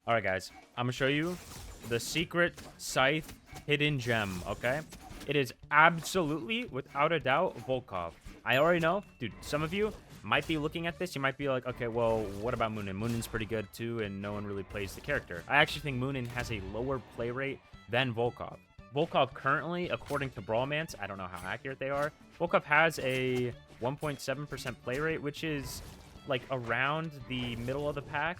All right, guys. I'm going to show you the secret Scythe hidden gem, okay? It is absolutely, without a doubt, Volkov. I already know. Dude, some of you might be looking at this. You might be like, okay, well, what about Moonin? Moonin's pretty good, too, and no one really plays the character. I actually think Moonin has a lower play rate than Volkov. Volkov currently, according to Brawlmance, I don't know how accurate they are, Volkov has a 1.7% play rate, which is, like, around the middle of the pack.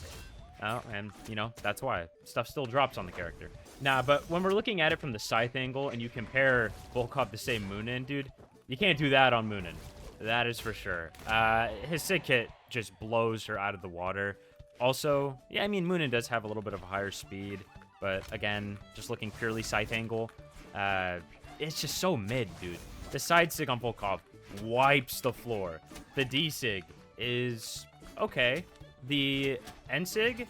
Oh, and, you know, that's why. Stuff still drops on the character. Nah, but when we're looking at it from the Scythe angle and you compare Volkov to, say, Moonin, dude, you can't do that on Moonin. That is for sure. His Sig kit just blows her out of the water. Also, yeah, I mean, Moonin does have a little bit of a higher speed, but again, just looking purely Scythe angle, it's just so mid, dude. The side Sig on Volkov wipes the floor. The D Sig is okay. The end Sig,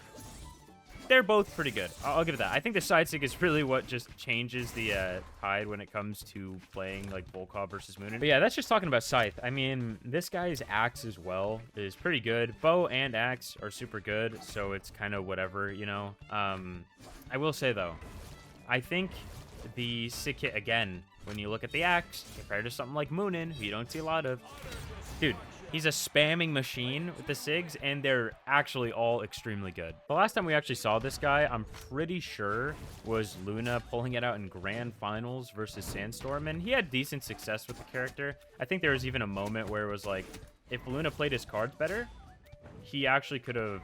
they're both pretty good. I'll give it that. I think the side Sig is really what just changes the tide when it comes to playing like Volkov versus Moonin. But yeah, that's just talking about Scythe. I mean, this guy's Axe as well is pretty good. Bow and Axe are super good, so it's kind of whatever, you know. I will say though, I think the Sig kit again, when you look at the Axe compared to something like Moonin, who you don't see a lot of, dude. He's a spamming machine with the Sigs, and they're actually all extremely good. The last time we actually saw this guy, I'm pretty sure, was Luna pulling it out in Grand Finals versus Sandstorm, and he had decent success with the character. I think there was even a moment where it was like, if Luna played his cards better, he actually could have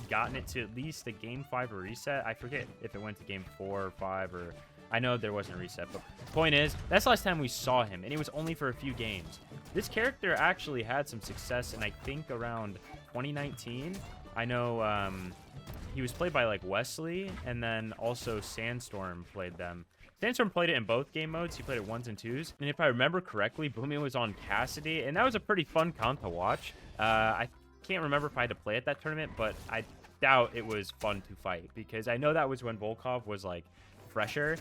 gotten it to at least a Game 5 reset. I forget if it went to Game 4 or 5 or... I know there wasn't a reset, but the point is, that's the last time we saw him, and it was only for a few games. This character actually had some success, and I think around 2019, I know he was played by, like, Wesley, and then also Sandstorm played them. Sandstorm played it in both game modes. He played it 1s and 2s, and if I remember correctly, Boomy was on Cassidy, and that was a pretty fun comp to watch. I can't remember if I had to play at that tournament, but I doubt it was fun to fight, because I know that was when Volkov was, like, fresher.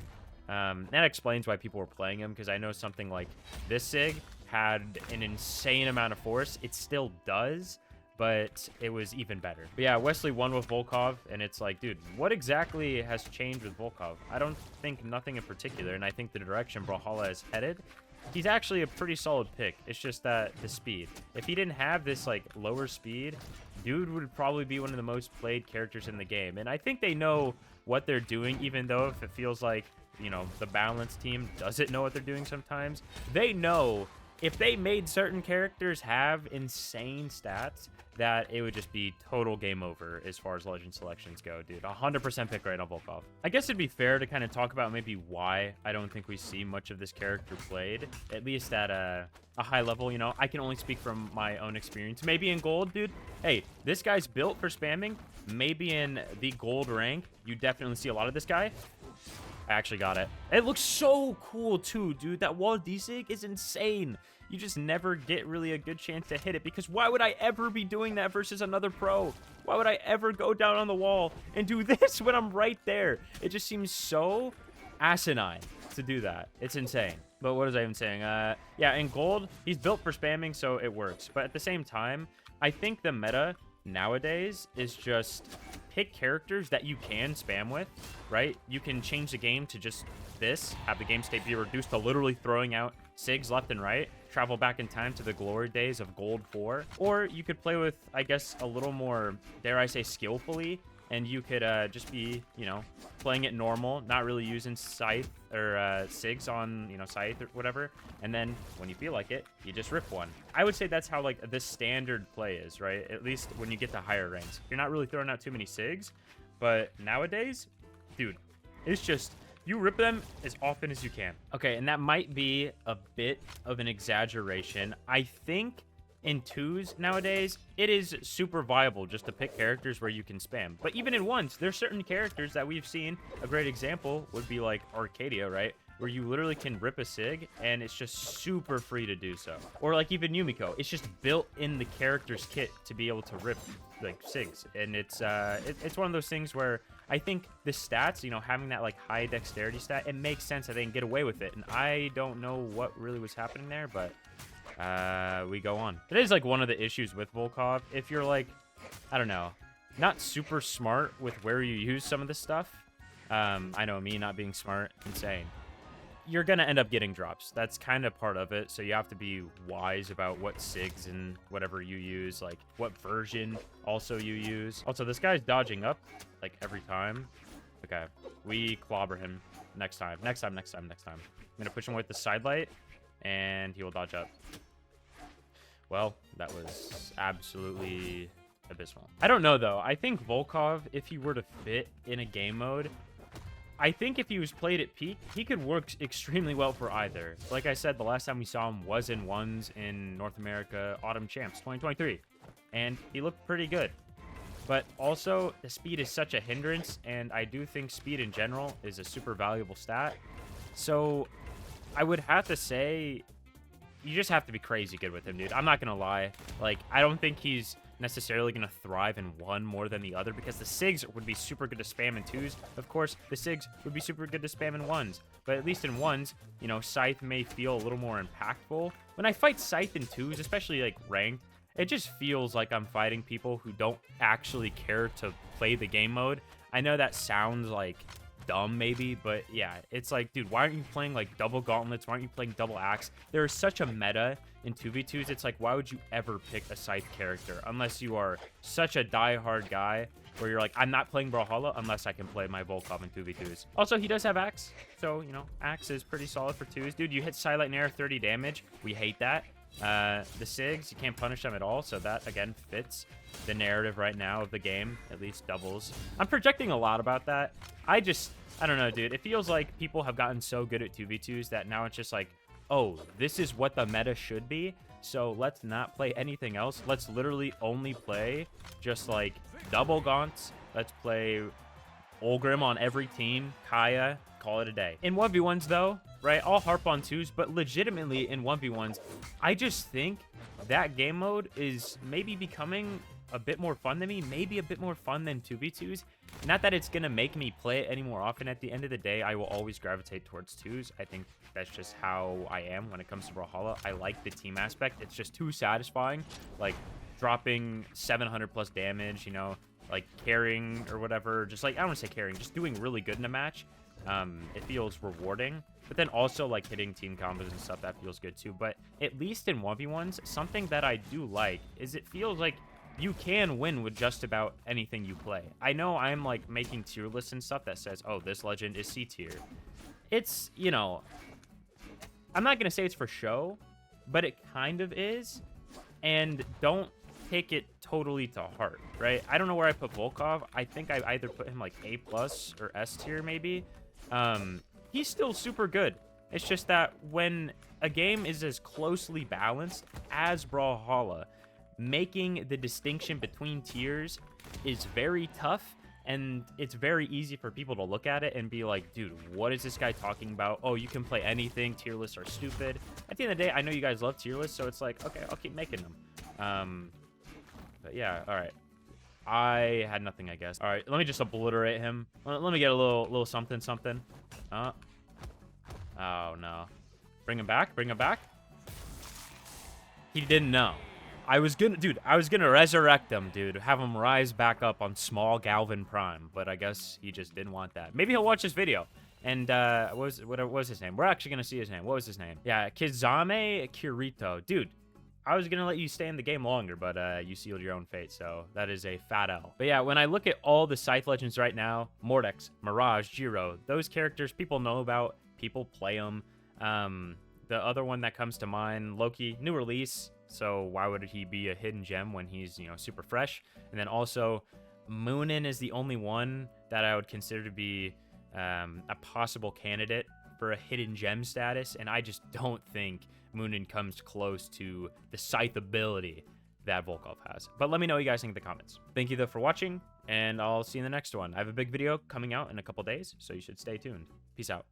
That explains why people were playing him, because I know something like this Sig had an insane amount of force. It still does, but it was even better. But yeah, Wesley won with Volkov, and it's like, dude, what exactly has changed with Volkov? I don't think nothing in particular, and I think the direction Brawlhalla is headed, he's actually a pretty solid pick. It's just that the speed. If he didn't have this, like, lower speed, dude would probably be one of the most played characters in the game. And I think they know what they're doing, even though if it feels like, you know, the balanced team doesn't know what they're doing sometimes. They know if they made certain characters have insane stats, that it would just be total game over as far as legend selections go, dude. 100% pick rate on Volkov. I guess it'd be fair to kind of talk about maybe why I don't think we see much of this character played, at least at a high level. You know, I can only speak from my own experience. Maybe in gold, dude. Hey, this guy's built for spamming. Maybe in the gold rank, you definitely see a lot of this guy. I actually got it. It looks so cool too, dude. That wall D-Sig is insane. You just never get really a good chance to hit it, because why would I ever be doing that versus another pro? Why would I ever go down on the wall and do this when I'm right there? It just seems so asinine to do that. It's insane. But what was I even saying? Yeah, in gold, he's built for spamming, so it works. But at the same time, I think the meta nowadays is just pick characters that you can spam with, right? You can change the game to just this, have the game state be reduced to literally throwing out Sigs left and right, travel back in time to the glory days of Gold 4, or you could play with, I guess, a little more, dare I say, skillfully, and you could just be, you know, playing it normal, not really using Scythe or Sigs on, you know, Scythe or whatever, and then when you feel like it, you just rip one. I would say that's how, like, the standard play is, right? At least when you get to higher ranks. You're not really throwing out too many Sigs, but nowadays, dude, it's just... you rip them as often as you can. Okay, and that might be a bit of an exaggeration. I think in 2s nowadays, it is super viable just to pick characters where you can spam. But even in 1s, there's certain characters that we've seen. A great example would be like Arcadia, right? Where you literally can rip a Sig, and it's just super free to do so. Or like even Yumiko, it's just built in the character's kit to be able to rip like Sigs. And it's one of those things where I think the stats, you know, having that like high dexterity stat, it makes sense that they can get away with it. And I don't know what really was happening there, but we go on. It is like one of the issues with Volkov. If you're like, I don't know, not super smart with where you use some of this stuff. I know, me not being smart, insane. You're going to end up getting drops. That's kind of part of it. So you have to be wise about what SIGs and whatever you use, like what version also you use. Also, this guy's dodging up like every time. Okay, we clobber him next time. Next time. I'm going to push him with the side light and he will dodge up. Well, that was absolutely abysmal. I don't know, though. I think Volkov, if he were to fit in a game mode, I think if he was played at peak, he could work extremely well for either. Like I said, the last time we saw him was in ones in North America Autumn Champs 2023, and he looked pretty good. But also, the speed is such a hindrance, and I do think speed in general is a super valuable stat. So I would have to say you just have to be crazy good with him, dude. I'm not going to lie. Like, I don't think he's necessarily going to thrive in one more than the other, because the SIGs would be super good to spam in twos. Of course, the SIGs would be super good to spam in ones. But at least in ones, you know, Scythe may feel a little more impactful. When I fight Scythe in twos, especially like ranked, it just feels like I'm fighting people who don't actually care to play the game mode. I know that sounds like dumb maybe, but yeah, it's like, dude, why aren't you playing like double gauntlets? Why aren't you playing double axe? There is such a meta in 2v2s. It's like, why would you ever pick a Scythe character unless you are such a die-hard guy where you're like, I'm not playing Brawlhalla unless I can play my Volkov in 2v2s. Also, he does have axe, so, you know, axe is pretty solid for twos. Dude, you hit Silent Nair 30 damage. We hate that. The SIGs, you can't punish them at all, so that, again, fits the narrative right now of the game, at least doubles. I'm projecting a lot about that. I don't know, dude. It feels like people have gotten so good at 2v2s that now it's just like, oh, this is what the meta should be, so let's not play anything else. Let's literally only play just, like, double gaunts. Let's play Olgrim on every team, Kaya, call it a day. In 1v1s, though, right, I'll harp on twos, but legitimately in 1v1s, I just think that game mode is maybe becoming a bit more fun than me, maybe a bit more fun than 2v2s. Not that it's going to make me play it any more often. At the end of the day, I will always gravitate towards twos. I think that's just how I am when it comes to Brawlhalla. I like the team aspect. It's just too satisfying, like dropping 700 plus damage, you know, like carrying or whatever. Just like, I don't want to say carrying, just doing really good in a match. It feels rewarding, but then also like hitting team combos and stuff, that feels good too. But at least in 1v1s, something that I do like is it feels like you can win with just about anything you play. I know I'm like making tier lists and stuff that says, oh, this legend is C tier. It's, you know, I'm not going to say it's for show, but it kind of is. And don't take it totally to heart, right? I don't know where I put Volkov. I think I either put him like A+ or S tier maybe. He's still super good. It's just that when a game is as closely balanced as Brawlhalla, making the distinction between tiers is very tough, and it's very easy for people to look at it and be like, dude, what is this guy talking about? Oh, you can play anything. Tier lists are stupid. At the end of the day, I know you guys love tier lists, so it's like, okay, I'll keep making them. But yeah, all right. I had nothing, I guess. All right, let me just obliterate him. Let me get a little something. Oh, no. Bring him back. He didn't know. I was gonna resurrect him, dude. Have him rise back up on small Galvin Prime, but I guess he just didn't want that. Maybe he'll watch this video. And, what was his name? We're actually gonna see his name. What was his name? Yeah, Kizame Kirito. Dude, I was gonna let you stay in the game longer, but, you sealed your own fate, so that is a fat L. But yeah, when I look at all the Scythe legends right now, Mordex, Mirage, Jiro, those characters people know about, people play them. The other one that comes to mind, Loki, new release. So why would he be a hidden gem when he's, you know, super fresh? And then also, Moonin is the only one that I would consider to be a possible candidate for a hidden gem status. And I just don't think Moonin comes close to the Scythe ability that Volkov has. But let me know what you guys think in the comments. Thank you, though, for watching, and I'll see you in the next one. I have a big video coming out in a couple days, so you should stay tuned. Peace out.